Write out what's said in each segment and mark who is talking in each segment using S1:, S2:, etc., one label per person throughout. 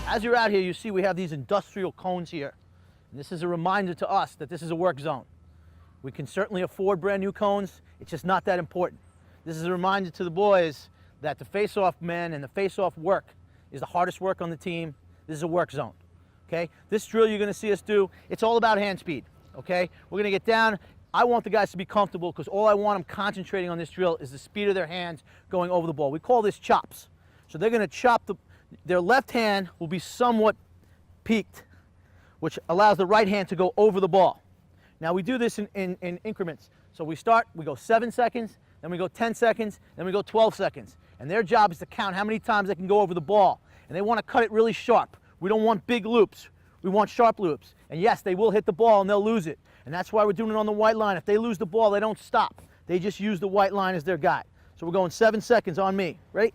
S1: As you're out here, you see we have these industrial cones here. And this is a reminder to us that this is a work zone. We can certainly afford brand new cones. It's just not that important. This is a reminder to the boys that the face-off men and the face-off work is the hardest work on the team. This is a work zone, okay? This drill you're gonna see us do, it's all about hand speed, okay? We're gonna get down. I want the guys to be comfortable because all I want them concentrating on this drill is the speed of their hands going over the ball. We call this chops. So they're gonna chop, their left hand will be somewhat peaked, which allows the right hand to go over the ball. Now we do this in increments. So we start, we go 7 seconds, then we go 10 seconds, then we go 12 seconds. And their job is to count how many times they can go over the ball. And they want to cut it really sharp. We don't want big loops. We want sharp loops. And yes, they will hit the ball and they'll lose it. And that's why we're doing it on the white line. If they lose the ball, they don't stop. They just use the white line as their guide. So we're going 7 seconds on me. Ready?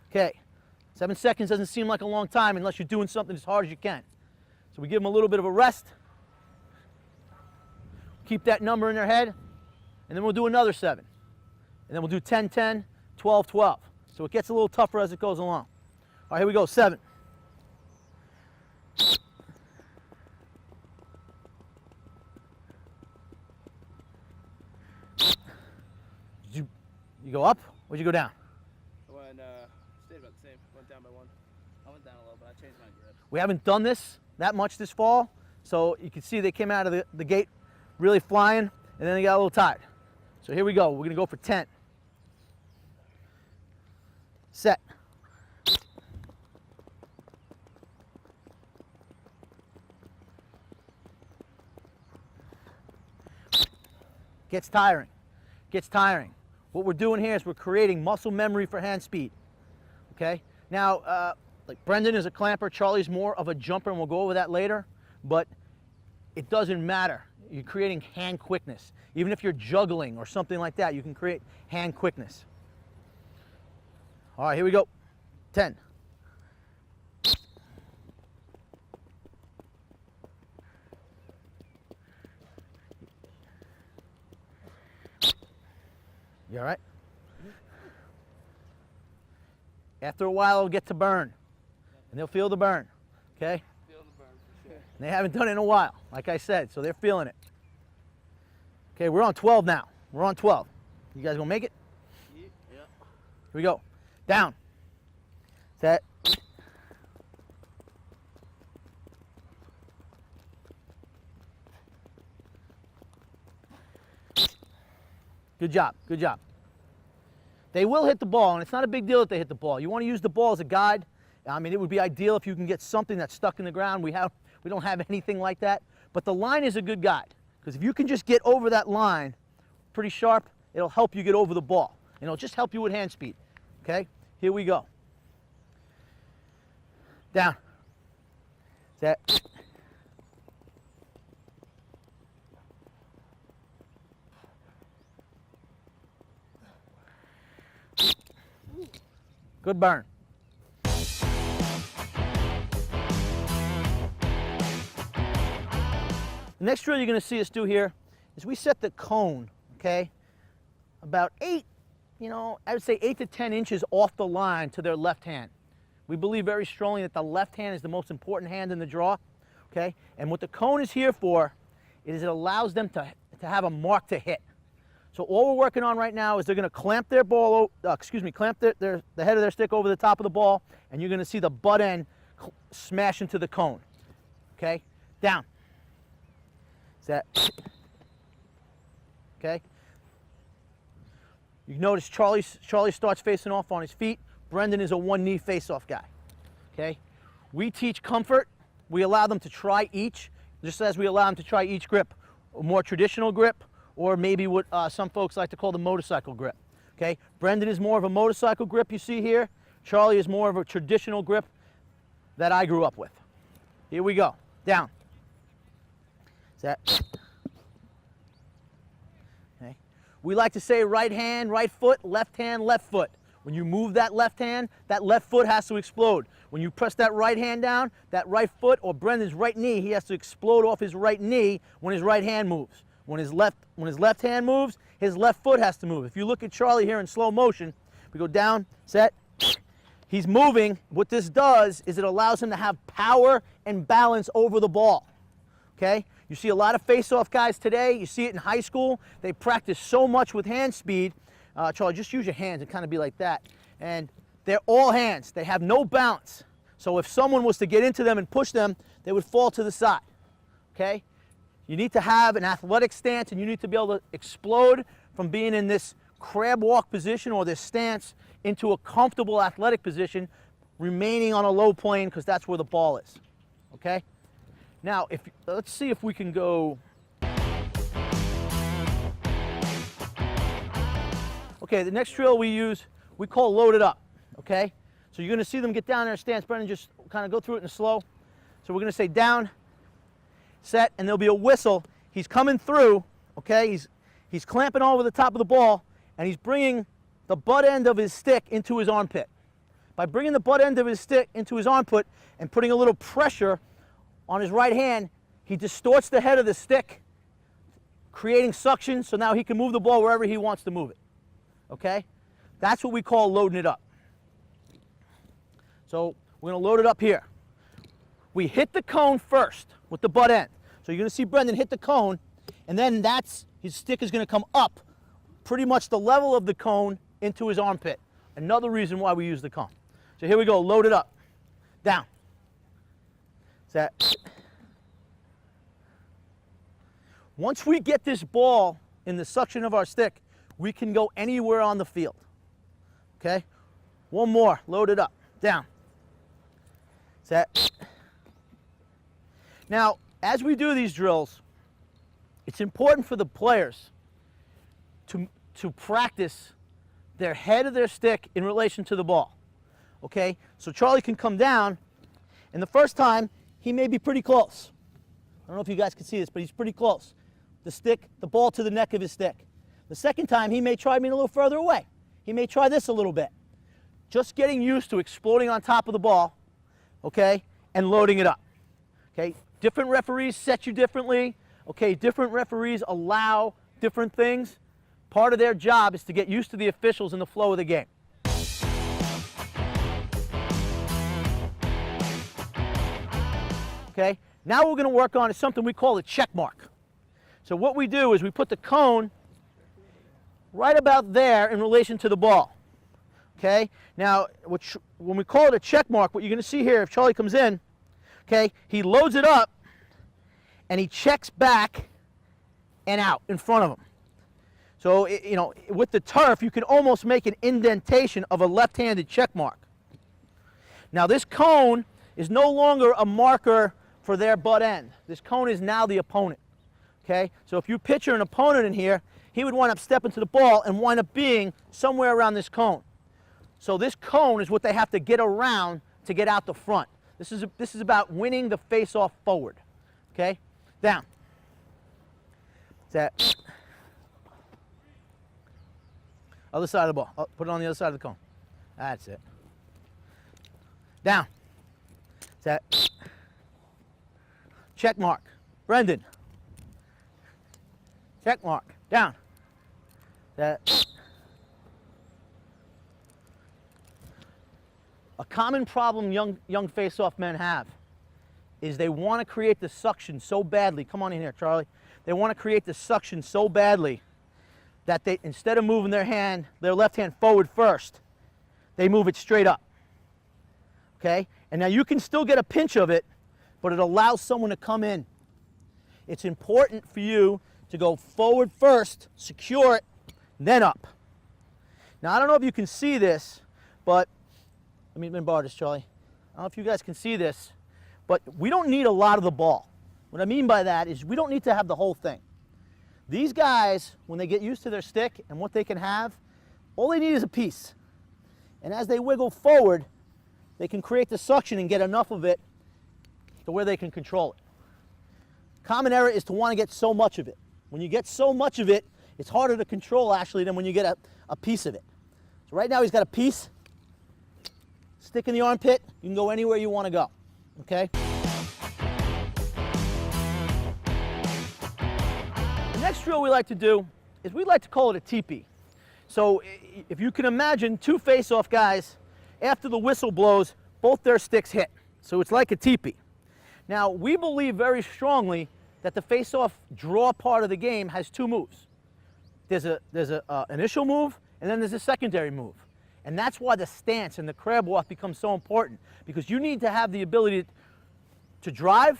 S1: Okay. 7 seconds doesn't seem like a long time unless you're doing something as hard as you can. So we give them a little bit of a rest. Keep that number in their head. And then we'll do another 7. And then we'll do 10, 10, 12, 12. So it gets a little tougher as it goes along. All right, here we go, 7. You go up, or did you go down?
S2: I went, stayed about the same. Went down by 1. I went down a little, but I changed my grip.
S1: We haven't done this that much this fall, so you can see they came out of the gate really flying, and then they got a little tired. So here we go. We're going to go for 10. Set. Gets tiring. Gets tiring. What we're doing here is we're creating muscle memory for hand speed. Okay? Now, like Brendan is a clamper, Charlie's more of a jumper, and we'll go over that later, but it doesn't matter. You're creating hand quickness. Even if you're juggling or something like that, you can create hand quickness. All right, here we go. 10. You all right? After a while, it'll get to burn, and they'll feel the burn, okay?
S2: Feel the burn for sure.
S1: And they haven't done it in a while, like I said, so they're feeling it. Okay, we're on 12 now. We're on 12. You guys gonna make it?
S2: Yeah.
S1: Here we go. Down. Set. Good job, good job. They will hit the ball, and it's not a big deal that they hit the ball. You want to use the ball as a guide. I mean, it would be ideal if you can get something that's stuck in the ground. We don't have anything like that, but the line is a good guide, because if you can just get over that line pretty sharp, it'll help you get over the ball, and it'll just help you with hand speed. Okay, here we go. Down. Set. Good burn. The next drill you're going to see us do here is we set the cone, okay, about 8, I would say 8 to 10 inches off the line to their left hand. We believe very strongly that the left hand is the most important hand in the draw, okay? And what the cone is here for is it allows them to have a mark to hit. So all we're working on right now is they're going to clamp their ball, clamp the head of their stick over the top of the ball, and you're going to see the butt end smash into the cone. Okay? Down. Set. Okay? You notice Charlie starts facing off on his feet. Brendan is a one-knee face-off guy. Okay? We teach comfort. We allow them to try each, just as we allow them to try each grip. A more traditional grip, or maybe what some folks like to call the motorcycle grip. Okay? Brendan is more of a motorcycle grip you see here. Charlie is more of a traditional grip that I grew up with. Here we go. Down. Set. Okay. We like to say right hand, right foot, left hand, left foot. When you move that left hand, that left foot has to explode. When you press that right hand down, that right foot, or Brendan's right knee, he has to explode off his right knee when his right hand moves. When his left hand moves, his left foot has to move. If you look at Charlie here in slow motion, we go down, set, he's moving. What this does is it allows him to have power and balance over the ball, okay? You see a lot of face-off guys today. You see it in high school. They practice so much with hand speed. Charlie, just use your hands and kind of be like that. And they're all hands. They have no balance. So if someone was to get into them and push them, they would fall to the side, okay? You need to have an athletic stance, and you need to be able to explode from being in this crab walk position or this stance into a comfortable athletic position, remaining on a low plane, because that's where the ball is, okay? Now, let's see if we can go. Okay, the next drill we use, we call load it up, okay? So you're gonna see them get down in their stance. Brendan, just kind of go through it in slow. So we're gonna say down, set, and there'll be a whistle. He's coming through, okay? He's clamping over the top of the ball, and he's bringing the butt end of his stick into his armpit. By bringing the butt end of his stick into his armpit and putting a little pressure on his right hand, he distorts the head of the stick, creating suction, so now he can move the ball wherever he wants to move it, okay? That's what we call loading it up. So we're gonna load it up here. We hit the cone first with the butt end. So you're gonna see Brendan hit the cone, and then his stick is gonna come up pretty much the level of the cone into his armpit. Another reason why we use the cone. So here we go, load it up, down. Set. Once we get this ball in the suction of our stick, we can go anywhere on the field, okay? One more, load it up, down. Set. Now, as we do these drills, it's important for the players to practice their head of their stick in relation to the ball, okay? So Charlie can come down, and the first time, he may be pretty close. I don't know if you guys can see this, but he's pretty close. The ball to the neck of his stick. The second time, he may try being a little further away. He may try this a little bit. Just getting used to exploding on top of the ball, okay, and loading it up, okay? Different referees set you differently, okay? Different referees allow different things. Part of their job is to get used to the officials and the flow of the game. Okay, now what we're going to work on is something we call a check mark. So what we do is we put the cone right about there in relation to the ball. Okay, now when we call it a check mark, what you're going to see here, if Charlie comes in, okay, he loads it up and he checks back and out in front of him. So, you know, with the turf, you can almost make an indentation of a left-handed check mark. Now this cone is no longer a marker for their butt end. This cone is now the opponent, okay? So if you picture an opponent in here, he would wind up stepping to the ball and wind up being somewhere around this cone. So this cone is what they have to get around to get out the front. This is about winning the face-off forward, okay? Down. Set. Other side of the ball. Oh, put it on the other side of the cone. That's it. Down. Set. Check mark. Brendan. Check mark. Down. Set. A common problem young face-off men have is they want to create the suction so badly. Come on in here, Charlie. They want to create the suction so badly that they, instead of moving their left hand forward first, they move it straight up. Okay? And now you can still get a pinch of it, but it allows someone to come in. It's important for you to go forward first, secure it, then up. Now, I don't know if you can see this, but let me borrow this, Charlie. I don't know if you guys can see this, but we don't need a lot of the ball. What I mean by that is we don't need to have the whole thing. These guys, when they get used to their stick and what they can have, all they need is a piece. And as they wiggle forward, they can create the suction and get enough of it to where they can control it. Common error is to want to get so much of it. When you get so much of it, it's harder to control actually than when you get a piece of it. So right now he's got a piece. Stick in the armpit, you can go anywhere you want to go, okay? Next drill we like to do is we like to call it a teepee. So if you can imagine two face-off guys, after the whistle blows, both their sticks hit. So it's like a teepee. Now, we believe very strongly that the face-off draw part of the game has two moves. There's an initial move, and then there's a secondary move. And that's why the stance and the crab walk becomes so important, because you need to have the ability to drive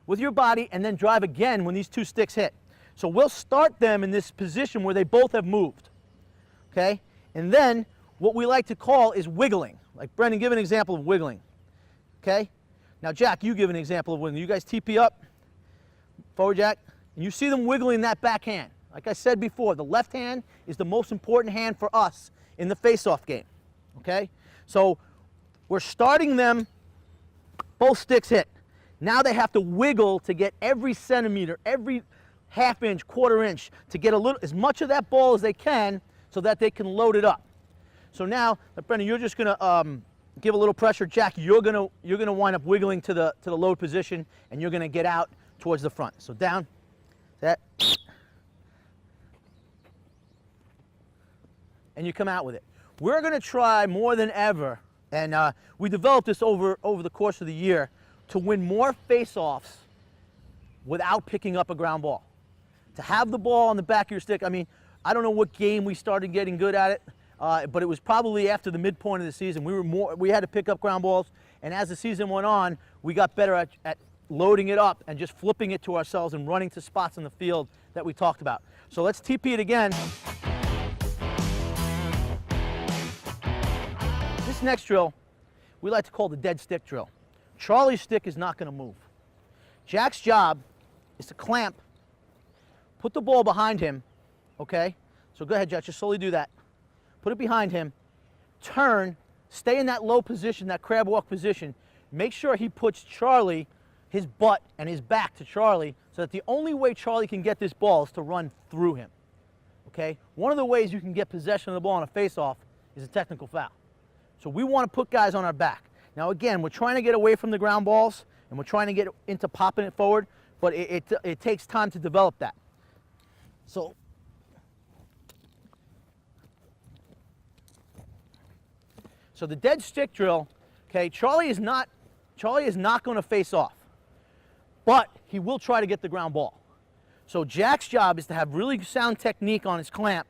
S1: with your body and then drive again when these two sticks hit. So we'll start them in this position where they both have moved, okay? And then what we like to call is wiggling. Like Brendan, give an example of wiggling, okay? Now Jack, you give an example of wiggling. You guys TP up, forward Jack, and you see them wiggling that back hand. Like I said before, the left hand is the most important hand for us in the face-off game, okay? So we're starting them, both sticks hit. Now they have to wiggle to get every centimeter, every half inch, quarter inch, to get as much of that ball as they can so that they can load it up. So now, Brendan, you're just gonna give a little pressure. Jack, you're gonna wind up wiggling to the load position, and you're gonna get out towards the front. So down, that, and you come out with it. We're gonna try more than ever, and we developed this over the course of the year, to win more face-offs without picking up a ground ball. To have the ball on the back of your stick, I mean, I don't know what game we started getting good at it, but it was probably after the midpoint of the season. We had to pick up ground balls, and as the season went on, we got better at loading it up and just flipping it to ourselves and running to spots in the field that we talked about. So let's TP it again. This next drill, we like to call the dead stick drill. Charlie's stick is not going to move. Jack's job is to clamp, put the ball behind him, okay? So go ahead, Jack, just slowly do that. Put it behind him, turn, stay in that low position, that crab walk position. Make sure he puts Charlie, his butt and his back to Charlie, so that the only way Charlie can get this ball is to run through him, okay? One of the ways you can get possession of the ball on a face-off is a technical foul. So we want to put guys on our back. Now again, we're trying to get away from the ground balls, and we're trying to get into popping it forward, but it takes time to develop that. So the dead stick drill, okay, Charlie is not going to face off, but he will try to get the ground ball. So Jack's job is to have really sound technique on his clamp,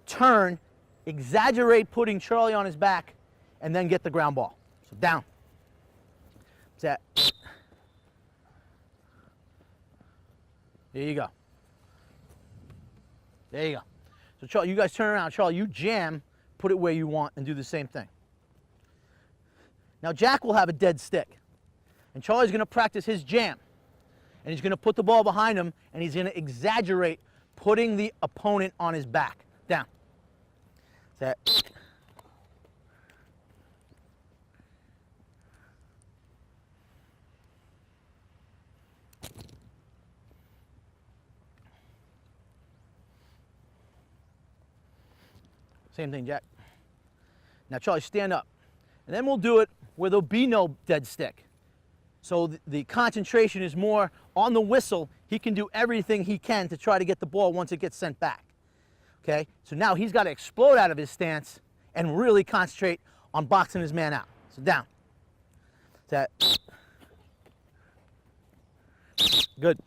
S1: turn, exaggerate putting Charlie on his back, and then get the ground ball. So down. Set. There you go. There you go. So Charlie, you guys turn around. Charlie, you jam, put it where you want, and do the same thing. Now Jack will have a dead stick, and Charlie's going to practice his jam, and he's going to put the ball behind him, and he's going to exaggerate putting the opponent on his back. Down. Set. Same thing, Jack. Now, Charlie, stand up. And then we'll do it where there'll be no dead stick. So the concentration is more on the whistle. He can do everything he can to try to get the ball once it gets sent back. Okay? So now he's got to explode out of his stance and really concentrate on boxing his man out. So down. Set. Good.